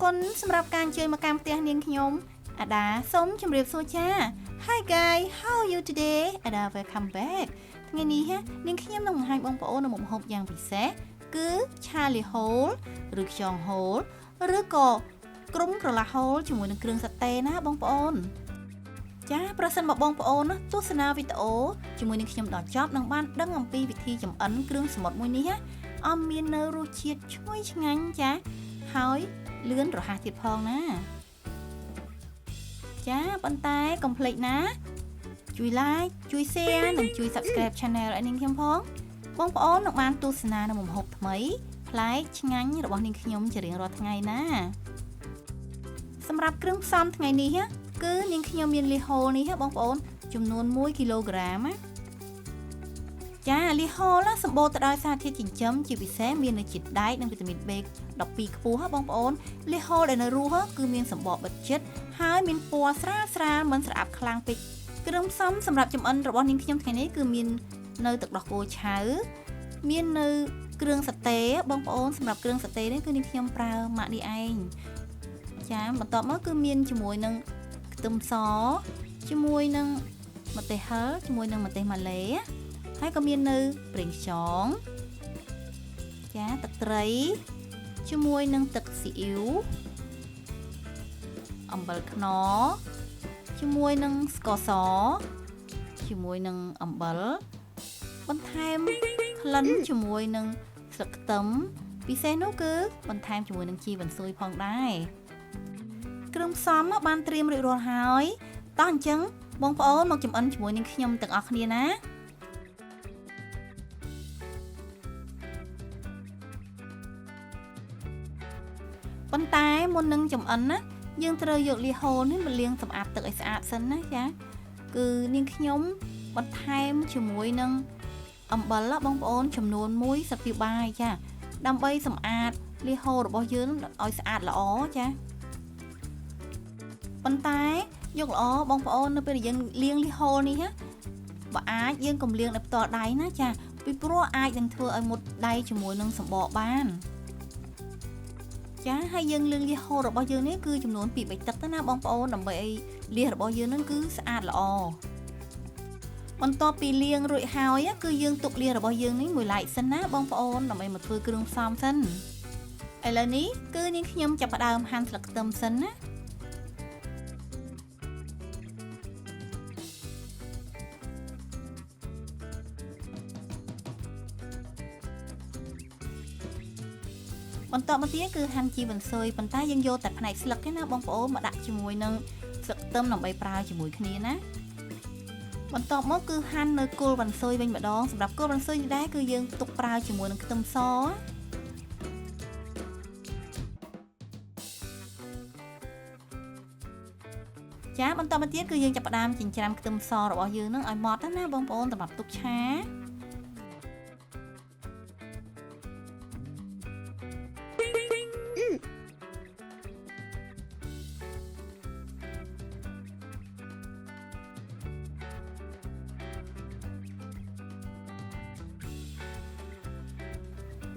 គុណសម្រាប់ការជួយមកកម្មផ្ទះនាងខ្ញុំអាដាសូមជម្រាបសួរចា Hi guys how are you today អាដា welcome back ថ្ងៃនេះនាងខ្ញុំនឹងបង្ហាញបងប្អូននៅមុខម្ហូបយ៉ាងពិសេសគឺឆាលីហូលឬខ្យងហូលឬក៏ក្រុមក្រឡាហូលជាមួយនឹងគ្រឿងសាតេណាបងប្អូនចាប្រសិនបើបងប្អូនទស្សនាវីដេអូជាមួយនឹងខ្ញុំដល់ចប់នឹងបានដឹងអំពីវិធីចម្អិនគ្រឿងសមុទ្រមួយនេះអមមាននៅរសជាតិឈ្ងុយឆ្ងាញ់ចាហើយលឿនរហ័សទៀតផងណាចាប៉ុន្តែកុំភ្លេចណាជួយ like ជួយ share និងជួយ subscribe channel ឲ្យនាងខ្ញុំផងបងប្អូននឹងបានទស្សនានៅមុខម្ហូបថ្មីប្លែកឆ្ងាញ់របស់នាងខ្ញុំជារៀងរាល់ថ្ងៃណាសម្រាប់គ្រឿងផ្សំថ្ងៃនេះគឺនាងខ្ញុំមានលីហូលនេះបងប្អូនចំនួន1គីឡូក្រាមចាលីហូលសម្បូរទៅដោយសារធាតុចិញ្ចឹមជាពិសេសមានជាតិដែកនិងវីតាមីន B12 ខ្ពស់បងប្អូនលីហូលដែលនៅរស់គឺមានសម្បកបិទជិតហើយមានពណ៌ស្រាលមិនស្រអាប់ខ្លាំងពេកគ្រឿងផ្សំសម្រាប់ចម្អិនរបស់នាងខ្ញុំថ្ងៃនេះគឺមាននៅទឹកដោះគោឆៅមាននៅគ្រឿងសាតេបងប្អូនសម្រាប់គ្រឿងសាតេនេះគឺនាងខ្ញុំប្រើម៉ាក់នេះឯងចាបន្ទាប់មកគឺមានជាមួយនឹងខ្ទឹមសជាមួយនឹងម្ទេសហឹរជាមួយនឹងម្ទេសម៉ាឡេហើយក៏មាននៅប្រេងខ្យងចាទឹកត្រីជាមួយនឹងទឹកស៊ីអ៊ីវអំបិលខ្នុរជាមួយនឹងស្ករសជាមួយនឹងអំបិលបន្ថែមក្លិនជាមួយនឹងស្លឹកខ្ទឹមពិសេសនោះគឺបន្ថែមជាមួយនឹងជីវ៉ាន់ស៊ុយផងដែរគ្រឿងផ្សំបានត្រៀមរួចរាល់ហើយតោះអញ្ចឹងបងប្អូនមកចម្អិនជាមួយនឹងខ្ញុំទាំងអស់គ្នាណាប៉ុន្តែមុននឹងចម្អិនណាយើងត្រូវយកលីហូលនេះមកលាងសម្អាតទឹកឲ្យស្អាតសិនណាចាគឺនាងខ្ញុំបន្ថែមជាមួយនឹងអំបិលបងប្អូនចំនួន1ស្លាបព្រាបាយចាដើម្បីសម្អាតលីហូលរបស់យើងឲ្យស្អាតល្អចាប៉ុន្តែយកល្អបងប្អូននៅពេលដែលយើងលាងលីហូលនេះបើអាចយើងកុំលាងដោយផ្ទាល់ដៃណាចាពីព្រោះអាចនឹងធ្វើឲ្យមុតដៃជាមួយនឹងសម្បកបានចាហើយយើងលាងលីហូលរបស់យើងនេះគឺចំនួន2 3ទឹកទៅណាបងប្អូនដើម្បីឲ្យលៀសរបស់យើងនឹងគឺស្អាតល្អបន្ទាប់ពីលាងរួចហើយគឺយើងទុកលៀសរបស់យើងនេះមួយឡែកសិនណាបងប្អូនដើម្បីមកធ្វើគ្រឿងផ្សំសិនឥឡូវនេះគឺនាងខ្ញុំចាប់ផ្ដើមហាន់ស្លឹកខ្ទឹមសិនណាបន្ទាប់មកទៀតគឺហាន់ជីវ៉ាន់ស៊ុយប៉ុន្តែយើងយកតែផ្នែកស្លឹកទេណាបងប្អូនមកដាក់ជាមួយនឹងស្លឹកខ្ទឹមដើម្បីប្រើជាមួយគ្នាណាបន្ទាប់មកគឺហាន់នៅគល់វ៉ាន់ស៊ុយវិញម្ដងសម្រាប់គល់វ៉ាន់ស៊ុយនេះដែរគឺយើងទុកប្រើជាមួយនឹងខ្ទឹមសចាបន្តមកទៀតគឺយើងចាប់ផ្ដើមចិញ្ច្រាំខ្ទឹមសរបស់យើងនឹងឲ្យម៉ត់ណាបងប្អូនសម្រាប់ទុកឆា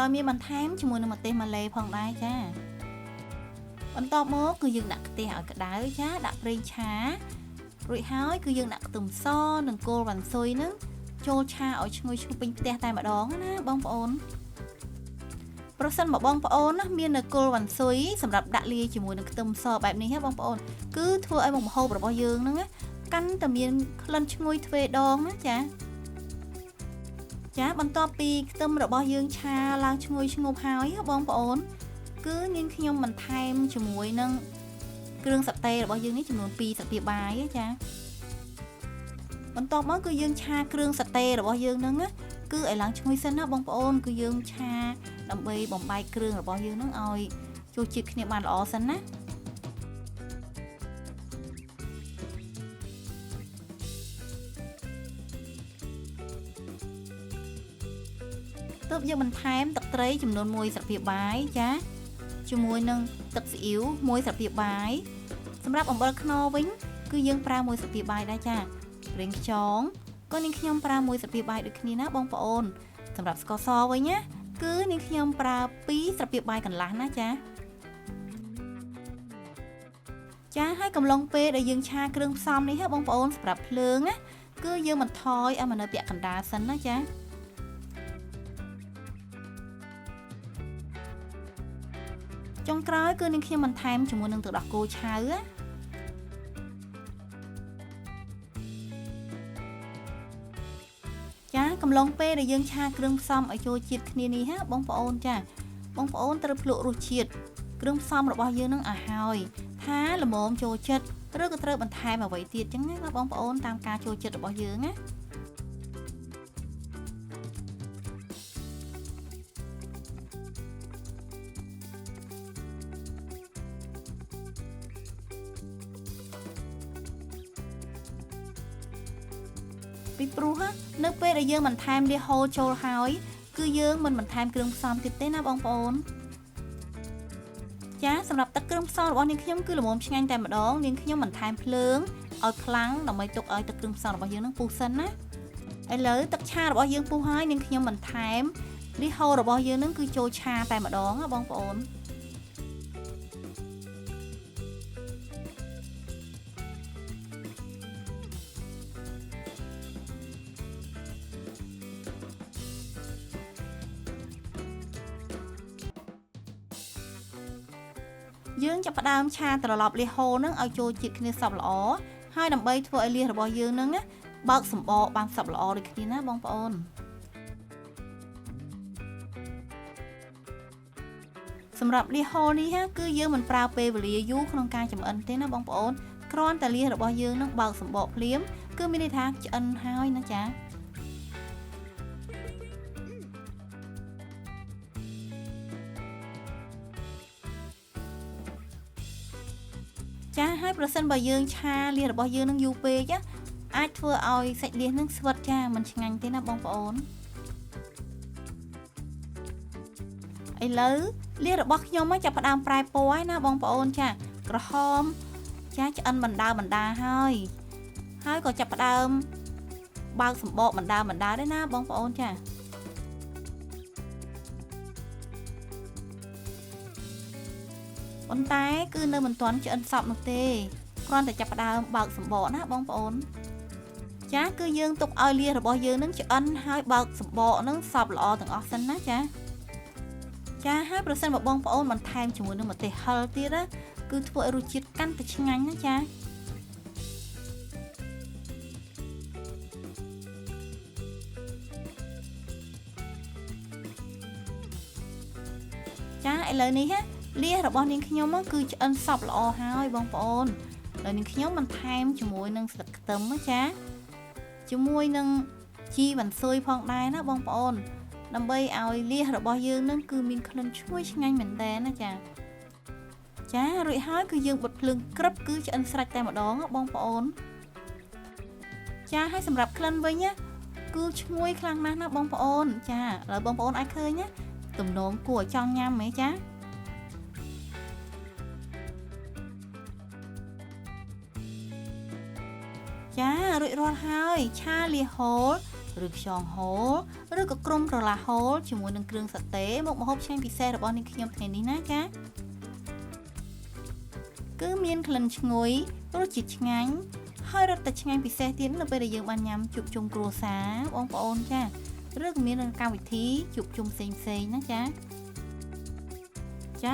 ដោយមានបន្ថែមជាមួយនឹងម្ទេសម៉ាឡេផងដែរចាបន្ទាប់មកគឺយើងដាក់ខ្ទះឲ្យក្តៅចាដាក់ប្រេងឆារួចហើយគឺយើងដាក់ខ្ទឹមសនិងគល់វ៉ាន់ស៊ុយនឹងចូលឆាឲ្យឈ្ងុយឈ្ងុយពេញផ្ទះតែម្ដងណាបងប្អូនប្រសិនបើបងប្អូនណាមាននៅគល់វ៉ាន់ស៊ុយសម្រាប់ដាក់លាយជាមួយនឹងខ្ទឹមសបែបនេះបងប្អូនគឺធ្វើឲ្យមុខម្ហូបរបស់យើងហ្នឹងកាន់តែមានក្លិនឈ្ងុយទ្វេដងណាចាបន្ទាប់ពីខ្ទឹមរបស់យើងឆាឡើងឈ្ងុយឈ្ងប់ហើយបងប្អូនគឺនាងខ្ញុំបន្ថែមជាមួយនឹងគ្រឿងសាតេរបស់យើងនេះចំនួន2ស្លាបព្រាបាយចាបន្ទាប់មកគឺយើងឆាគ្រឿងសាតេរបស់យើងហ្នឹងគឺឲ្យឡើងឈ្ងុយសិនណាបងប្អូនគឺយើងឆាដើម្បីបំបែកគ្រឿងរបស់យើងហ្នឹងឲ្យចូលជាតិគ្នាបានល្អសិនណាទើបយើងបន្ថែមទឹកត្រីចំនួន1ស្លាបព្រាបាយចាជាមួយនឹងទឹកស៊ីអ៊ីវ1ស្លាបព្រាបាយសម្រាប់អំបិលខ្នុរវិញគឺយើងប្រើ1ស្លាបព្រាបាយដែរចាប្រេងខ្យងក៏នាងខ្ញុំប្រើ1ស្លាបព្រាបាយដូចគ្នាណាបងប្អូនសម្រាប់ស្ករសវិញណាគឺនាងខ្ញុំប្រើ2ស្លាបព្រាបាយកន្លះណាចា ចាហើយកំឡុងពេលដែលយើងឆាគ្រឿងផ្សំនេះហ៎បងប្អូនសម្រាប់ភ្លើងណាគឺយើងបន្ថយឲ្យមកនៅពាក់កណ្ដាលសិនណាចាចុងក្រោយគឺនាងខ្ញុំបន្ថែមជាមួយនឹងទឹកដោះគោឆៅចាកំឡុងពេលដែលយើងឆាគ្រឿងផ្សំឲ្យចូលជាតិគ្នានេះហ៎បងប្អូនចាបងប្អូនត្រូវភ្លក់រសជាតិគ្រឿងផ្សំរបស់យើងនឹងឲ្យហើយថាល្មមចូលចិត្តឬក៏ត្រូវបន្ថែមអ្វីទៀតចឹងណាបងប្អូនតាមការចូលចិត្តរបស់យើងណាពីព្រោះនៅពេលដែលយើងបន្ថែមលៀសហូលចូលហើយគឺយើងមិនបន្ថែមគ្រឿងផ្សំទៀតទេណាបងប្អូនចាសម្រាប់ទឹកគ្រឿងផ្សំរបស់នាងខ្ញុំគឺល្មមឆ្ងាញ់តែម្ដងនាងខ្ញុំបន្ថែមភ្លើងឲ្យខ្លាំងដើម្បីទុកឲ្យទឹកគ្រឿងផ្សំរបស់យើងនឹងពុះសិនណាឥឡូវទឹកឆារបស់យើងពុះហើយនាងខ្ញុំបន្ថែមលៀសហូលរបស់យើងនឹងគឺចូលឆាតែម្ដងណាបងប្អូនយើងចាប់ផ្ដើមឆាត្រឡប់លៀសហូលនឹងឲ្យចូលជាតិគ្នាសព្វល្អហើយដើម្បីធ្វើឲ្យលៀសរបស់យើងនឹងបើកសម្បកបានសព្វល្អដូចគ្នាណាបងប្អូនសម្រាប់លៀសហូលនេះគឺយើងមិនប្រើពេលវេលាយូរក្នុងការចម្អិនទេណាបងប្អូនគ្រាន់តែលៀសរបស់យើងនឹងបើកសម្បកភ្លាមគឺមានន័យថាឆ្អិនហើយណាចាចាហើយប្រសិនបើយើងឆាលៀសរបស់យើងនឹងយូរពេកអាចធ្វើឲ្យសាច់លៀសនឹងស្វិតចាមិនឆ្ងាញ់ទេណាបងប្អូនឥឡូវលៀសរបស់ខ្ញុំចាប់ផ្ដើមប្រែពណ៌ហើយណាបងប្អូនចាក្រហមចាឆ្អិនបណ្ដាហើយក៏ចាប់ផ្ដើមបើកសម្បកបណ្ដាដែរណាបងប្អូនចាប៉ុន្តែគឺនៅមិនទាន់ឆ្អិនសព្វនោះទេគ្រាន់តែចាប់ផ្ដើមបើកសម្បកណាបងប្អូនចាគឺយើងទុកឲ្យលៀសរបស់យើងនឹងឆ្អិនហើយបើកសម្បកនឹងសព្វល្អទាំងអស់សិនណាចាហើយប្រសិនបើបងប្អូនបន្ថែមជាមួយនឹងម្ទេសហឹរទៀតណាគឺធ្វើឲ្យរសជាតិកាន់តែឆ្ងាញ់ណាចាឥឡូវនេះលៀសរបស់នាងខ្ញុំគឺឆ្អិនសព្វល្អហើយបងប្អូនហើយនាងខ្ញុំបន្ថែមជាមួយនឹងស្លឹកខ្ទឹមចាជាមួយនឹងជីវ៉ាន់ស៊ុយផងដែរណាបងប្អូនដើម្បីឲ្យលៀសរបស់យើងនឹងគឺមានក្លិនឈ្ងុយឆ្ងាញ់មែនតើណាចារួចហើយគឺយើងបិទភ្លើងក្រឹបគឺឆ្អិនស្រេចតែម្ដងបងប្អូនចាហើយសម្រាប់ក្លិនវិញគឺឈ្ងុយខ្លាំងណាស់ណាបងប្អូនចាឥឡូវបងប្អូនអាចឃើញទំនងគួរឲ្យចង់ញ៉ាំហ្មងចារួចរាល់ហើយឆាលៀសហូលឬខ្យងហូលឬក៏ក្រុមក្រឡាហូលជាមួយនឹងគ្រឿងសាតេមុខម្ហូបឆ្ងាញ់ពិសេសរបស់នាងខ្ញុំថ្ងៃនេះណាចាគឺមានក្លិនឈ្ងុយរសជាតិឆ្ងាញ់ហើយរត់តែឆ្ងាញ់ពិសេសទៀតនៅពេលដែលយើងបានញ៉ាំជួបជុំគ្រួសារបងប្អូនចាឬក៏មានកម្មវិធីជួបជុំផ្សេងណាចា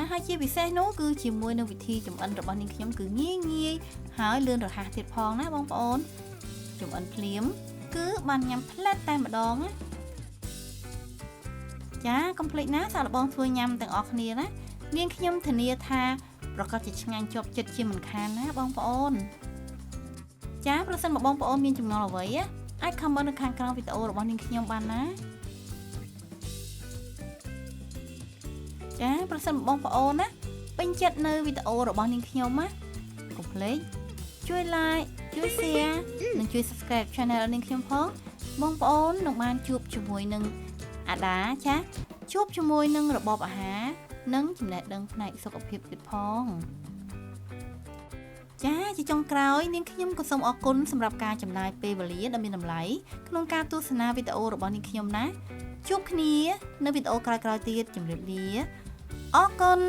ហើយជាពិសេសនោះគឺជាមួយនឹងវិធីចម្អិនរបស់នាងខ្ញុំគឺងាយហើយលឿនរហ័សទៀតផងណាបងប្អូនចម្អិនភ្លាមគឺបានញ៉ាំផ្លែតតែម្ដងណាចាកុំភ្លេចណាសាកល្បងធ្វើញ៉ាំទាំងអស់គ្នាណានាងខ្ញុំធានាថាប្រកាសជាឆ្ងាញ់ជាប់ចិត្តជាមិនខានណាបងប្អូនចាប្រសិនបើបងប្អូនមានចម្ងល់អ្វីអាច comment នៅខាងក្រោមវីដេអូរបស់នាងខ្ញុំបានណាចាប្រសិនបើបងប្អូនណាពេញចិត្តនៅវីដេអូរបស់នាងខ្ញុំណាកុំភ្លេចជួយ like ជួយ share និងជួយ subscribe channel នាងខ្ញុំផងបងប្អូននឹងបានជួបជាមួយនឹងអាដាចាជួបជាមួយនឹងរបបអាហារនិងចំណេះដឹងផ្នែកសុខភាពទៀតផងចាជាចុងក្រោយនាងខ្ញុំក៏សូមអរគុណសម្រាប់ការចំណាយពេលវេលាដ៏មានតម្លៃក្នុងការទស្សនាវីដេអូរបស់នាងខ្ញុំណាជួបគ្នានៅវីដេអូក្រោយៗទៀតជម្រាបលាអរគុណ